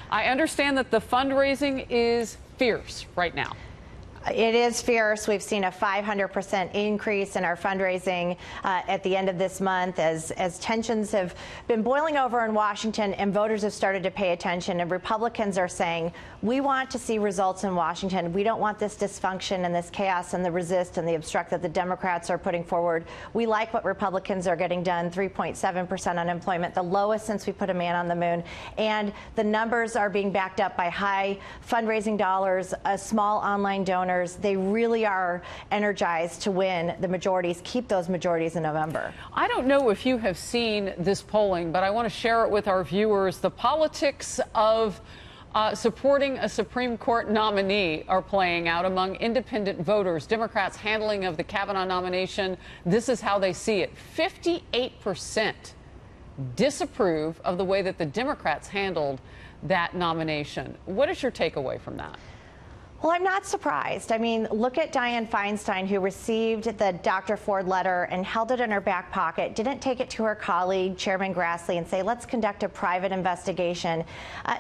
I understand that the fundraising is fierce right now. It is fierce. We've seen a 500% increase in our fundraising at the end of this month as tensions have been boiling over in Washington and voters have started to pay attention, and Republicans are saying, we want to see results in Washington. We don't want this dysfunction and this chaos and the resist and the obstruct that the Democrats are putting forward. We like what Republicans are getting done, 3.7% unemployment, the lowest since we put a man on the moon. And the numbers are being backed up by high fundraising dollars, small online donors. They really are energized to win the majorities, keep those majorities in November. I don't know if you have seen this polling, but I want to share it with our viewers. The politics of supporting a Supreme Court nominee are playing out among independent voters. Democrats' handling of the Kavanaugh nomination, this is how they see it. 58% disapprove of the way that the Democrats handled that nomination. What is your takeaway from that? Well, I'm not surprised. I mean, look at Dianne Feinstein, who received the Dr. Ford letter and held it in her back pocket, didn't take it to her colleague, Chairman Grassley, and say, let's conduct a private investigation.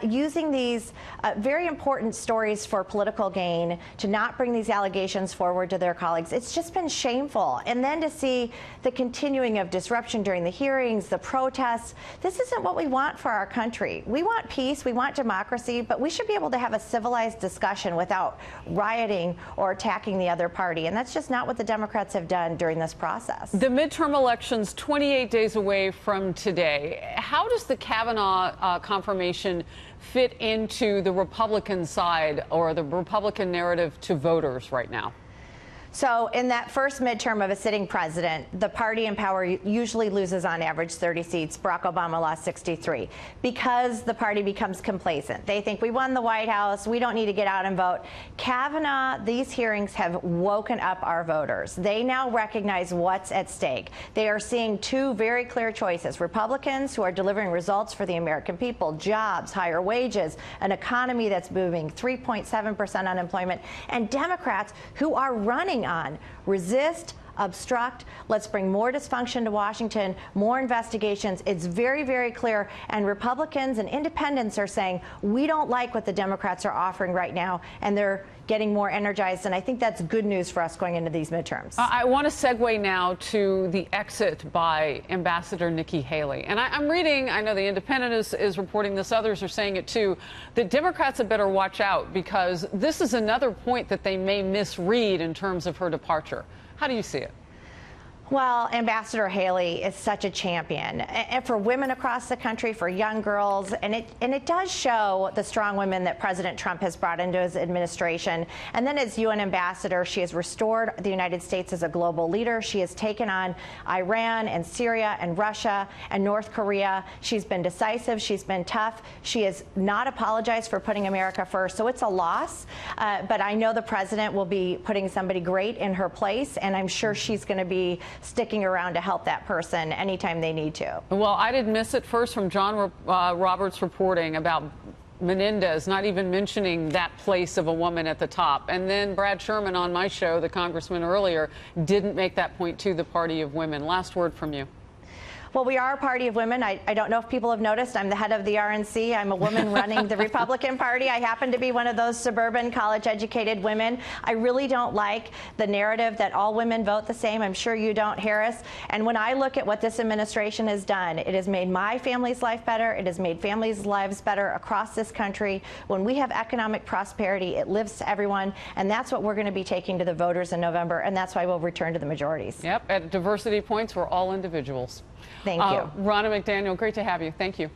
Using these very important stories for political gain to not bring these allegations forward to their colleagues, it's just been shameful. And then to see the continuing of disruption during the hearings, the protests, this isn't what we want for our country. We want peace, we want democracy, but we should be able to have a civilized discussion without rioting or attacking the other party. And that's just not what the Democrats have done during this process. The midterm elections 28 days away from today. How does the Kavanaugh confirmation fit into the Republican side or the Republican narrative to voters right now? So in that first midterm of a sitting president, the party in power usually loses on average 30 seats. Barack Obama lost 63 because the party becomes complacent. They think we won the White House. We don't need to get out and vote. Kavanaugh, these hearings have woken up our voters. They now recognize what's at stake. They are seeing two very clear choices. Republicans who are delivering results for the American people, jobs, higher wages, an economy that's moving, 3.7% unemployment, and Democrats who are running on resist, obstruct, let's bring more dysfunction to Washington, more investigations. It's very, very clear. And Republicans and independents are saying, we don't like what the Democrats are offering right now, and they're getting more energized. And I think that's good news for us going into these midterms. I want to segue now to the exit by Ambassador Nikki Haley. And I'm reading, I know the Independent is reporting this, others are saying it too, that Democrats had better watch out because this is another point that they may misread in terms of her departure. How do you see it? Well, Ambassador Haley is such a champion and for women across the country, for young girls, and it does show the strong women that President Trump has brought into his administration. And then as UN ambassador, she has restored the United States as a global leader. She has taken on Iran and Syria and Russia and North Korea. She's been decisive. She's been tough. She has not apologized for putting America first. So it's a loss. But I know the president will be putting somebody great in her place, and I'm sure she's going to be sticking around to help that person anytime they need to. Well, I didn't miss it first from John Roberts reporting about Menendez not even mentioning that place of a woman at the top. And then Brad Sherman on my show, the congressman earlier, didn't make that point to the party of women. Last word from you. Well, we are a party of women. I don't know if people have noticed. I'm the head of the RNC. I'm a woman running the Republican Party. I happen to be one of those suburban, college-educated women. I really don't like the narrative that all women vote the same. I'm sure you don't, Harris. And when I look at what this administration has done, it has made my family's life better. It has made families' lives better across this country. When we have economic prosperity, it lives to everyone. And that's what we're going to be taking to the voters in November. And that's why we'll return to the majorities. Yep. At diversity points, we're all individuals. Thank you. Ronna McDaniel, great to have you. Thank you.